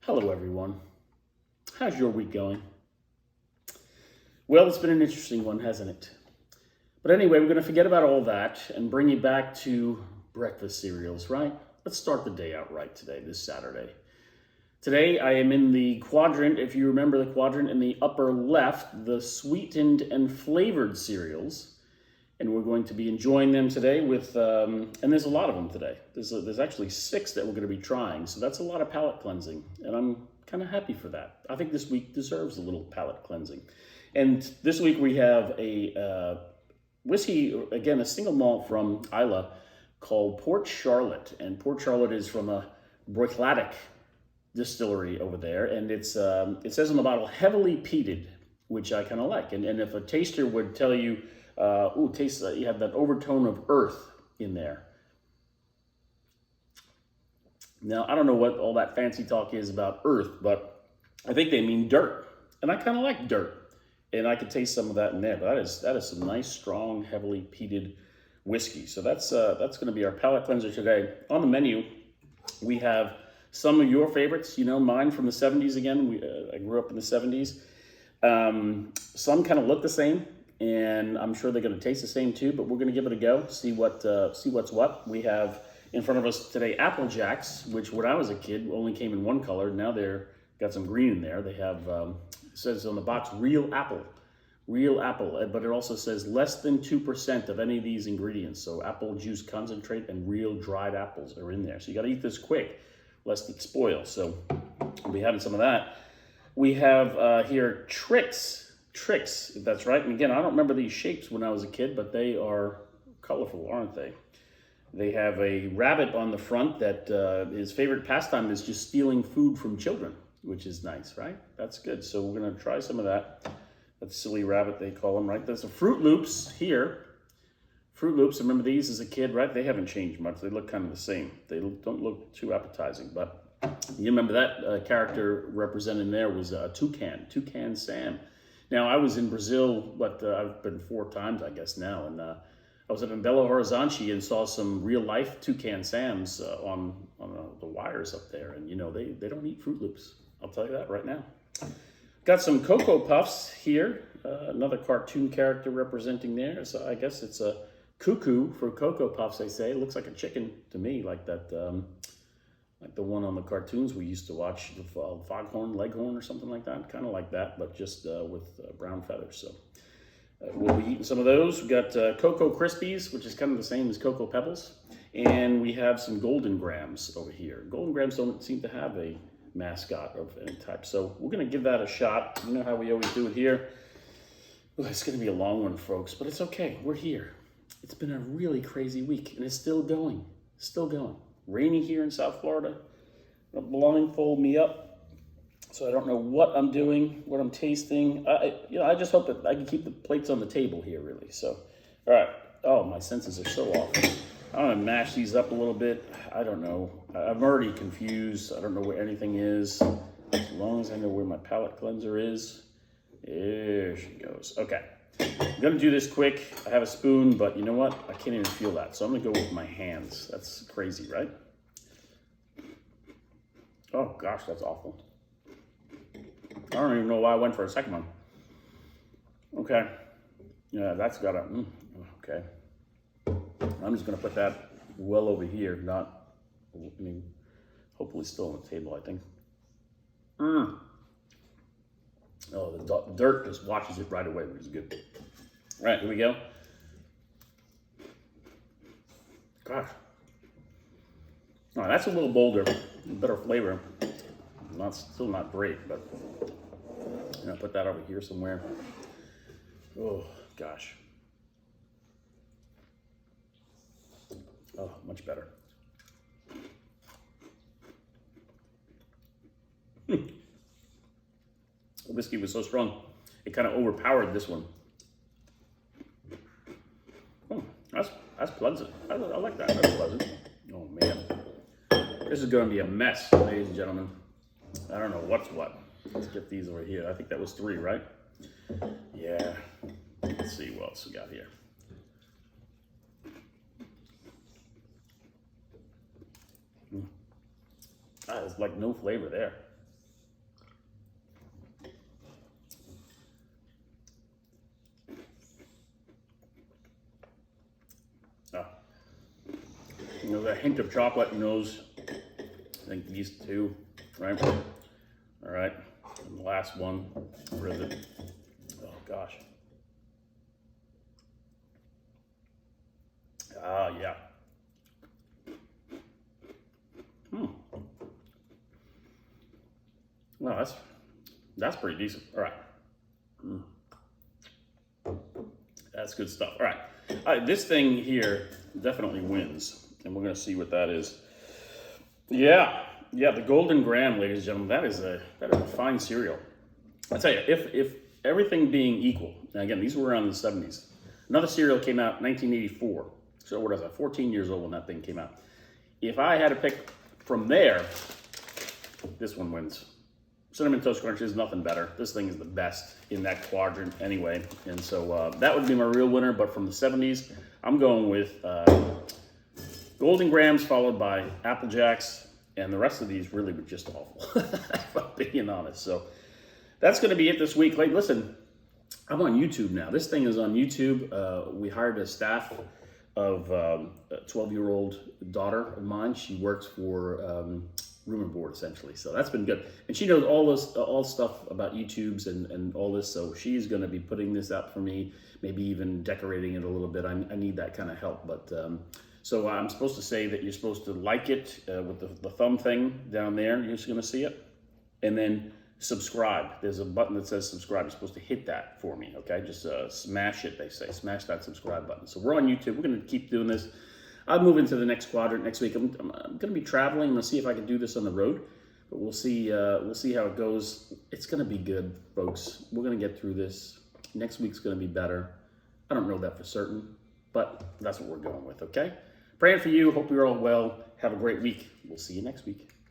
Hello, everyone. How's your week going? Well, it's been an interesting one, hasn't it? But anyway, we're going to forget about all that and bring you back to breakfast cereals, right? Let's start the day out right today, this Saturday. Today, I am in the quadrant, if you remember the quadrant in the upper left, the sweetened and flavored cereals. And we're going to be enjoying them today with, and there's a lot of them today. There's actually 6 that we're going to be trying, so that's a lot of palate cleansing, and I'm kind of happy for that. I think this week deserves a little palate cleansing. And this week we have a whiskey, again, a single malt from Islay called Port Charlotte, and Port Charlotte is from a Bruichladdich distillery over there, and it says on the bottle heavily peated, which I kind of like. And if a taster would tell you, taste, you have that overtone of earth in there. Now, I don't know what all that fancy talk is about earth, but I think they mean dirt. And I kind of like dirt. And I could taste some of that in there. But that is some nice, strong, heavily peated whiskey. So that's going to be our palate cleanser today. On the menu, we have some of your favorites. You know, mine from the 70s again. I grew up in the 70s. Some kind of look the same. And I'm sure they're going to taste the same too, but we're going to give it a go, see what's what. We have in front of us today Apple Jacks, which when I was a kid only came in one color. Now they're got some green in there. They have, it says on the box, real apple, but it also says less than 2% of any of these ingredients. So apple juice concentrate and real dried apples are in there. So you got to eat this quick, lest it spoil. So we'll be having some of that. We have here Tricks, that's right. And again, I don't remember these shapes when I was a kid, but they are colorful, aren't they? They have a rabbit on the front that his favorite pastime is just stealing food from children, which is nice, right? That's good. So we're going to try some of that. That silly rabbit, they call them, right? There's the Fruit Loops here. Fruit Loops, I remember these as a kid, right? They haven't changed much. They look kind of the same. They don't look too appetizing, but you remember that character represented there was Toucan Sam. Now, I was in Brazil, but I've been 4 times, I guess, now. And I was up in Belo Horizonte and saw some real-life Toucan Sams on the wires up there. And, you know, they don't eat Fruit Loops. I'll tell you that right now. Got some Cocoa Puffs here. Another cartoon character representing there. So I guess it's a cuckoo for Cocoa Puffs, they say. It looks like a chicken to me, like that... like the one on the cartoons we used to watch, the Foghorn, Leghorn, or something like that. Kind of like that, but just with brown feathers. So we'll be eating some of those. We got Cocoa Krispies, which is kind of the same as Cocoa Pebbles. And we have some Golden Grams over here. Golden Grams don't seem to have a mascot of any type. So we're going to give that a shot. You know how we always do it here. Well, it's going to be a long one, folks, but it's okay. We're here. It's been a really crazy week, and it's still going. Still going. Rainy here in South Florida. A blindfold me up, so I don't know what I'm doing, what I'm tasting. I just hope that I can keep the plates on the table here, really. So, all right. Oh, my senses are so off. I'm gonna mash these up a little bit. I don't know. I'm already confused. I don't know where anything is. As long as I know where my palate cleanser is. There she goes. Okay. I'm gonna do this quick. I have a spoon, but you know what? I can't even feel that. So I'm gonna go with my hands. That's crazy, right? Oh gosh, that's awful. I don't even know why I went for a second one. Okay. Yeah, that's gotta, okay. I'm just gonna put that well over here, not, I mean, hopefully still on the table, I think. Oh, the dirt just washes it right away, which is good. All right, here we go. Gosh. All right, that's a little bolder, better flavor. Still not great, but I'm gonna put that over here somewhere. Oh, gosh. Oh, much better. The whiskey was so strong, it kind of overpowered this one. Oh, that's pleasant. I like that. That's pleasant. Oh man, this is going to be a mess, ladies and gentlemen. I don't know what's what. Let's get these over here. I think that was 3, right? Yeah. Let's see what else we got here. There's like no flavor there. hint of chocolate in those. I think these two, right? All right, and the last one, where is it? Oh gosh. Ah, yeah. Well, that's pretty decent. All right. That's good stuff. All right. This thing here definitely wins, and we're going to see what that is. Yeah, the Golden Graham, ladies and gentlemen, that is a fine cereal. I tell you, if everything being equal, and again, these were around the 70s. Another cereal came out in 1984. So what was I? 14 years old when that thing came out. If I had to pick from there, this one wins. Cinnamon Toast Crunch is nothing better. This thing is the best in that quadrant anyway. And so that would be my real winner. But from the 70s, I'm going with Golden Grahams followed by Apple Jacks. And the rest of these really were just awful, if I'm being honest. So that's going to be it this week. Like, listen, I'm on YouTube now. This thing is on YouTube. We hired a staff of a 12-year-old daughter of mine. She works for Room and Board, essentially. So that's been good. And she knows all stuff about YouTubes and all this. So she's going to be putting this out for me, maybe even decorating it a little bit. I need that kind of help. But so I'm supposed to say that you're supposed to like it with the thumb thing down there. You're just going to see it. And then subscribe. There's a button that says subscribe. You're supposed to hit that for me, okay? Just smash it, they say. Smash that subscribe button. So we're on YouTube. We're going to keep doing this. I'll move into the next quadrant next week. I'm going to be traveling. I'm going to see if I can do this on the road. But we'll see how it goes. It's going to be good, folks. We're going to get through this. Next week's going to be better. I don't know that for certain, but that's what we're going with, okay? Praying for you. Hope you're all well. Have a great week. We'll see you next week.